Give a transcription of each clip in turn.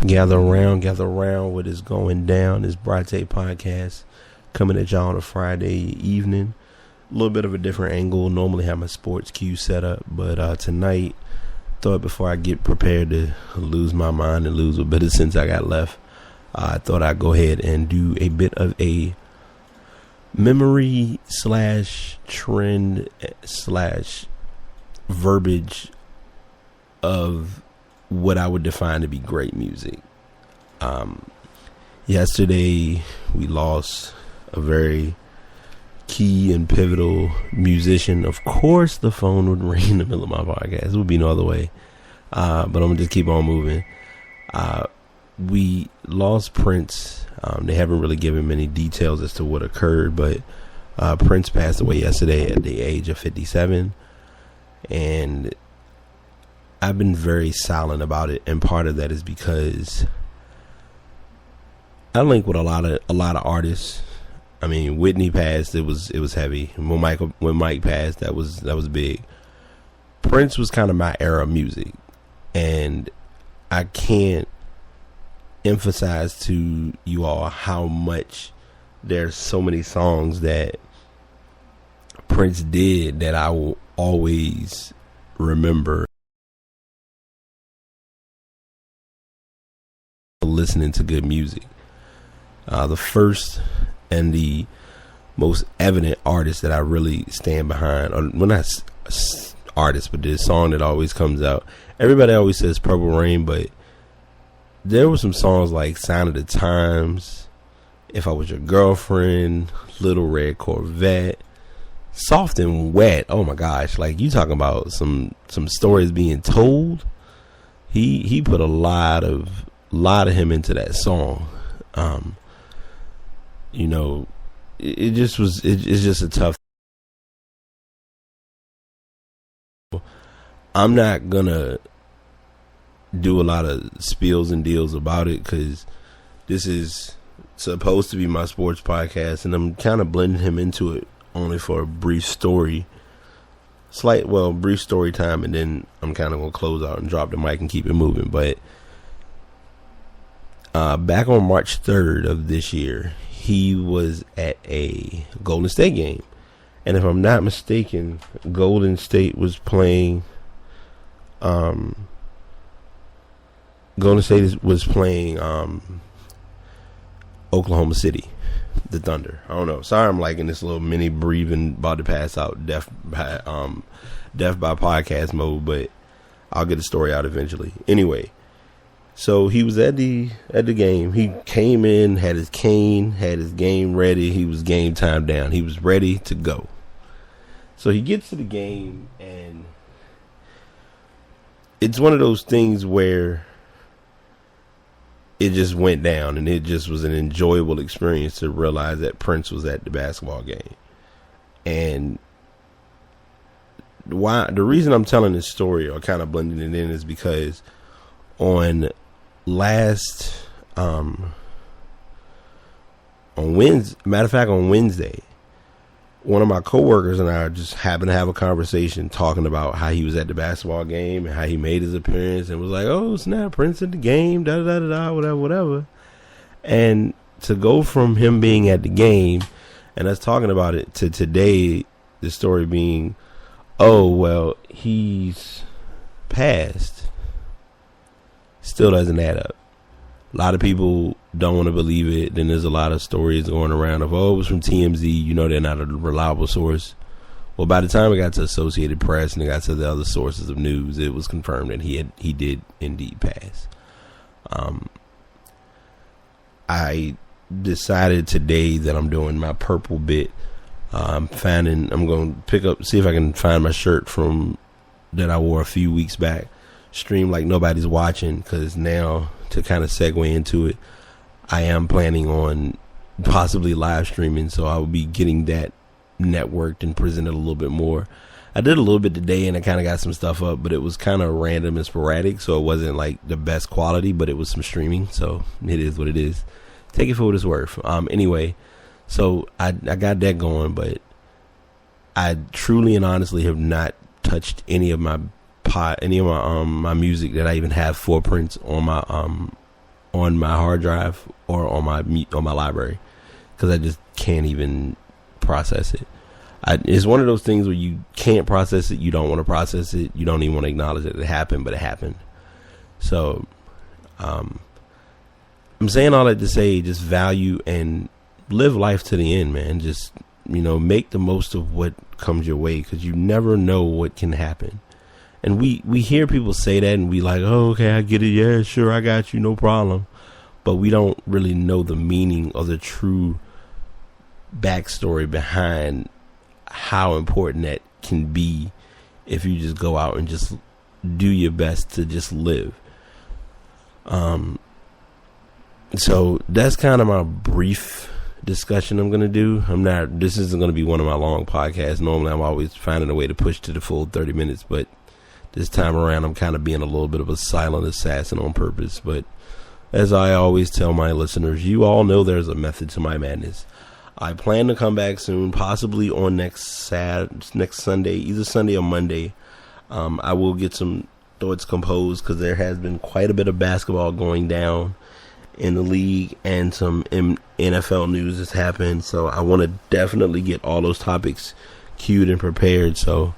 Gather around. What is going down? This Brate podcast coming at y'all on a Friday evening. A little bit of a different angle. Normally have my sports cue set up, but tonight, thought before I get prepared to lose my mind and lose a bit of sense I got left, I thought I'd go ahead and do a bit of a memory / trend / verbiage of what I would define to be great music. Yesterday we lost a very key and pivotal musician. Of course the phone would ring in the middle of my podcast. It would be no other way. But I'm gonna just keep on moving. We lost Prince. They haven't really given many details as to what occurred, but Prince passed away yesterday at the age of 57, and I've been very silent about it, and part of that is because I link with a lot of artists. I mean, Whitney passed, it was heavy. When Mike passed, that was big. Prince was kind of my era of music, and I can't emphasize to you all how much there's so many songs that Prince did that I will always remember listening to good music. The first and the most evident artist that I really stand behind, or well, not artist, but this song that always comes out. Everybody always says Purple Rain, but there were some songs like Sign of the Times, If I Was Your Girlfriend, Little Red Corvette, Soft and Wet. Oh my gosh, like you talking about some stories being told. He put a lot of him into that song. You know, it's just a tough. I'm not gonna do a lot of spills and deals about it because this is supposed to be my sports podcast, and I'm kind of blending him into it only for a brief story. Brief story time, and then I'm kind of gonna close out and drop the mic and keep it moving. But back on March 3rd of this year, he was at a Golden State game. And if I'm not mistaken, Golden State was playing Oklahoma City, the Thunder. I don't know. Sorry, I'm like in this little mini breathing, about to pass out, death by podcast mode, but I'll get the story out eventually. Anyway, so he was at the game. He came in, had his cane, had his game ready. He was game time down. He was ready to go. So he gets to the game, and it's one of those things where it just went down, and it just was an enjoyable experience to realize that Prince was at the basketball game. And the reason I'm telling this story or kind of blending it in is because on Wednesday, one of my coworkers and I just happened to have a conversation talking about how he was at the basketball game and how he made his appearance, and was like, "Oh snap, Prince at the game, da da da da, whatever." And to go from him being at the game and us talking about it to today, the story being, "Oh well, he's passed," still doesn't add up. A lot of people don't want to believe it. Then there's a lot of stories going around of, "Oh, it was from TMZ. You know, they're not a reliable source." Well, by the time it got to Associated Press and it got to the other sources of news, it was confirmed that he did indeed pass. I decided today that I'm doing my purple bit. I'm going to see if I can find my shirt from that I wore a few weeks back. Stream like nobody's watching, because now, to kind of segue into it, I am planning on possibly live streaming, so I will be getting that networked and presented a little bit more. I did a little bit today, and I kind of got some stuff up, but it was kind of random and sporadic, so it wasn't like the best quality, but it was some streaming, so it is what it is. Take it for what it's worth. Anyway, so I got that going, but I truly and honestly have not touched any of my my music that I even have for Prince on on my hard drive or on my library, because I just can't even process it. It's one of those things where you can't process it, you don't want to process it, you don't even want to acknowledge that it happened, but it happened. So I'm saying all that to say, just value and live life to the end, man. Just, make the most of what comes your way, because you never know what can happen. And we hear people say that and we like, oh, okay, I get it. Yeah, sure, I got you. No problem. But we don't really know the meaning or the true backstory behind how important that can be if you just go out and just do your best to just live. So that's kind of my brief discussion I'm going to do. This isn't going to be one of my long podcasts. Normally I'm always finding a way to push to the full 30 minutes, but this time around I'm kind of being a little bit of a silent assassin on purpose. But as I always tell my listeners, you all know there's a method to my madness. I plan to come back soon, possibly on next Sunday, either Sunday or Monday. I will get some thoughts composed, because there has been quite a bit of basketball going down in the league, and some NFL news has happened. So I want to definitely get all those topics queued and prepared. So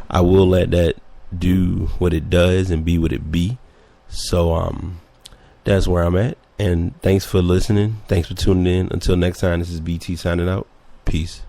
I will let that do what it does and be what it be. So that's where I'm at. And thanks for listening. Thanks for tuning in. Until next time, this is BT signing out. Peace.